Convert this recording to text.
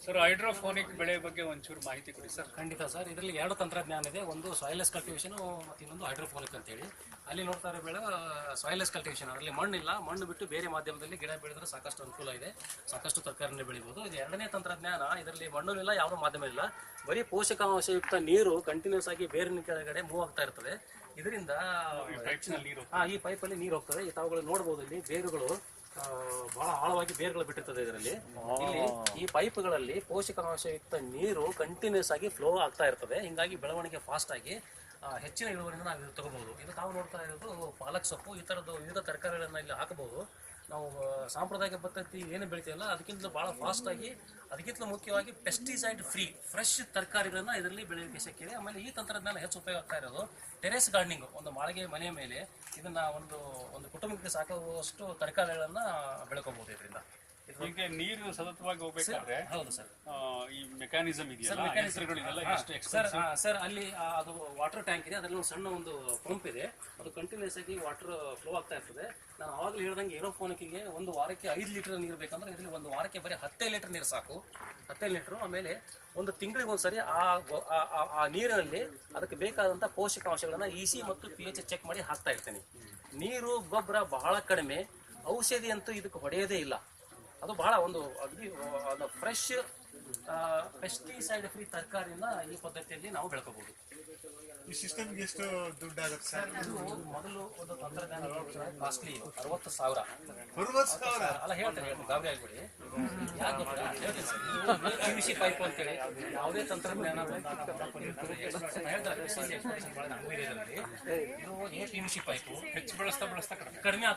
Sir hydroponic ಬೆಳೆ ಬಗ್ಗೆ ಒಂಚೂರು ಮಾಹಿತಿ ಕೊಡಿ ಸರ್. ಖಂಡಿತ ಸರ್. ಇದರಲ್ಲಿ ಎರಡು ತಂತ್ರಜ್ಞಾನ ಇದೆ. ಒಂದು ಸಾಯಿಲೆಸ್ ಕಲ್ಟಿವೇಶನ್ ಮತ್ತು ಇನ್ನೊಂದು ಹೈಡ್ರೋಫೋನಿಕ್ ಅಂತೇಳಿ. ಅಲ್ಲಿ ನೋಡ್ತಾ ಇರೋ ಬೆಳೆ ಸಾಯಿಲೆಸ್ ಕಲ್ಟಿವೇಶನ್, ಅದರಲ್ಲಿ ಮಣ್ಣಿಲ್ಲ, ಮಣ್ಣು ಬಿಟ್ಟು ಬೇರೆ ಮಾಧ್ಯಮದಲ್ಲಿ ಗಿಡ ಬೆಳೆದ್ರೆ ಸಾಕಷ್ಟು ಅನುಕೂಲ ಇದೆ, ಸಾಕಷ್ಟು ತರಕಾರಿನೇ ಬೆಳಿಬೋದು. ಇದು ಎರಡನೇ ತಂತ್ರಜ್ಞಾನ. ಇದರಲ್ಲಿ ಮಣ್ಣು ಇಲ್ಲ, ಯಾವುದೋ ಮಾಧ್ಯಮ ಇಲ್ಲ, ಬರೀ ಪೋಷಕಾಂಶಯುಕ್ತ ನೀರು ಕಂಟಿನ್ಯೂಸ್ ಆಗಿ ಬೇರಿನ ಕೆಳಗಡೆ ಮೂವ್ ಆಗ್ತಾ ಇರ್ತದೆ. ಇದರಿಂದ ಈ ಪೈಪಲ್ಲಿ ನೀರು ಹೋಗ್ತದೆ. ತಾವುಗಳು ನೋಡ್ಬೋದು, ಇಲ್ಲಿ ಬೇರುಗಳು ಬಹಳ ಆಳವಾಗಿ ಬೇರುಗಳು ಬಿಟ್ಟಿರ್ತದೆ. ಇದರಲ್ಲಿ ಇಲ್ಲಿ ಈ ಪೈಪ್ಗಳಲ್ಲಿ ಪೋಷಕಾಂಶಯುಕ್ತ ನೀರು ಕಂಟಿನ್ಯೂಸ್ ಆಗಿ ಫ್ಲೋ ಆಗ್ತಾ ಇರ್ತದೆ. ಹಿಂಗಾಗಿ ಬೆಳವಣಿಗೆ ಫಾಸ್ಟ್ ಆಗಿ ಹೆಚ್ಚಿನ ಇಳುವರಿಯಿಂದ ನಾವು ಇದು ತಗೋಬಹುದು. ಇದು ತಾವು ನೋಡ್ತಾ ಇರೋದು ಪಾಲಕ್ ಸೊಪ್ಪು, ಈ ಥರದ್ದು ವಿವಿಧ ತರಕಾರಿಗಳನ್ನ ಇಲ್ಲಿ ಹಾಕಬಹುದು. ನಾವು ಸಾಂಪ್ರದಾಯಿಕ ಪದ್ಧತಿ ಏನು ಬೆಳಿತೀವಲ್ಲ ಅದಕ್ಕಿಂತ ಭಾಳ ಫಾಸ್ಟ್ ಆಗಿ, ಅದಕ್ಕಿಂತ ಮುಖ್ಯವಾಗಿ ಪೆಸ್ಟಿಸೈಡ್ ಫ್ರೀ ಫ್ರೆಶ್ ತರಕಾರಿಗಳನ್ನ ಇದರಲ್ಲಿ ಬೆಳೆಯಲಿಕ್ಕೆ ಶಕ್ಯ ಇದೆ. ಆಮೇಲೆ ಈ ತಂತ್ರಜ್ಞಾನ ಹೆಚ್ಚು ಉಪಯೋಗ ಆಗ್ತಾ ಇರೋದು ಟೆರೆಸ್ ಗಾರ್ಡನಿಂಗ್. ಒಂದು ಮಾಳಿಗೆ ಮನೆಯ ಮೇಲೆ ಇದನ್ನ ಒಂದು ಕುಟುಂಬಕ್ಕೆ ಸಾಕಾಗುವಷ್ಟು ತರಕಾರಿಗಳನ್ನ ಬೆಳ್ಕೋಬಹುದು ಇದರಿಂದ. ಹೀಗೆ ನೀರು ಸತತವಾಗಿ ಹೋಗ್ಬೇಕಾದ್ರೆ ಹೌದು ಸರ್, ಈ ಮೆಕ್ಯಾನಿಸಮ್ ಇದೆಯಲ್ಲ, ಸರ್ ಅಲ್ಲಿ ಅದು ವಾಟರ್ ಟ್ಯಾಂಕ್ ಇದೆ, ಅದರಲ್ಲಿ ಒಂದು ಸಣ್ಣ ಒಂದು ಪಂಪ್ ಇದೆ, ಅದು ಕಂಟಿನ್ಯೂಸ್ ಆಗಿ ವಾಟರ್ ಫ್ಲೋ ಆಗ್ತಾ ಇರ್ತದೆ. ನಾನು ಆವಾಗಲೇ ಹೇಳ್ದಂಗೆ ಏರೋಫೋನಿಕ್ಗೆ ಒಂದು ವಾರಕ್ಕೆ 5 ಲೀಟರ್ ನೀರು ಬೇಕಂದ್ರೆ ಇದರಲ್ಲಿ ಒಂದು ವಾರಕ್ಕೆ ಬರೀ 15 ಲೀಟರ್ ನೀರು ಸಾಕು. 15 ಲೀಟರ್. ಆಮೇಲೆ ಒಂದು ತಿಂಗಳಿಗೆ ಒಂದ್ಸರಿ ಆ ನೀರಿನಲ್ಲಿ ಅದಕ್ಕೆ ಬೇಕಾದಂಥ ಪೋಷಕಾಂಶಗಳನ್ನ EC ಮತ್ತು pH ಚೆಕ್ ಮಾಡಿ ಹಾಕ್ತಾ ಇರ್ತೇನೆ. ನೀರು ಗೊಬ್ಬರ ಬಹಳ ಕಡಿಮೆ, ಔಷಧಿ ಅಂತೂ ಇದಕ್ಕೆ ಹೊಡೆಯೋದೇ ಇಲ್ಲ. ಅದು ಬಹಳ ಒಂದು ಅಗದಿ ಫ್ರೆಶ್ ಪೆಸ್ಟಿಸೈಡ್ ಫ್ರೀ ತರಕಾರಿನ ಈ ಪದ್ಧತಿಯಲ್ಲಿ ನಾವು ಬೆಳ್ಕೋಬಹುದು. ಈ ಸಿಸ್ಟಮ್ಗೆ ಎಷ್ಟು ದುಡ್ಡು ಆಗುತ್ತೆ ಸರ್? ಇದು ಮೊದಲು ಒಂದು ತಂತ್ರಜ್ಞಾನ ಕಾಸ್ಟ್ಲಿ 60,000. ಅಲ್ಲ ಹೇಳ್ತಾರೆ, ಗಾಬರಿ ಆಗ್ಬಿಡಿ. ಯಾಕೆ ಗೊತ್ತಾ? ಹೇಳ್ತೀನಿ ಸರ್. ಇದು PVC ಪೈಪ್ ಅಂತೇಳಿ ಯಾವುದೇ ತಂತ್ರಜ್ಞಾನ ಹೇಳ್ತಾರೆ. ಇದು PVC ಪೈಪು ಹೆಚ್ಚು ಬಳಸ್ತಾ ಕಡಿಮೆ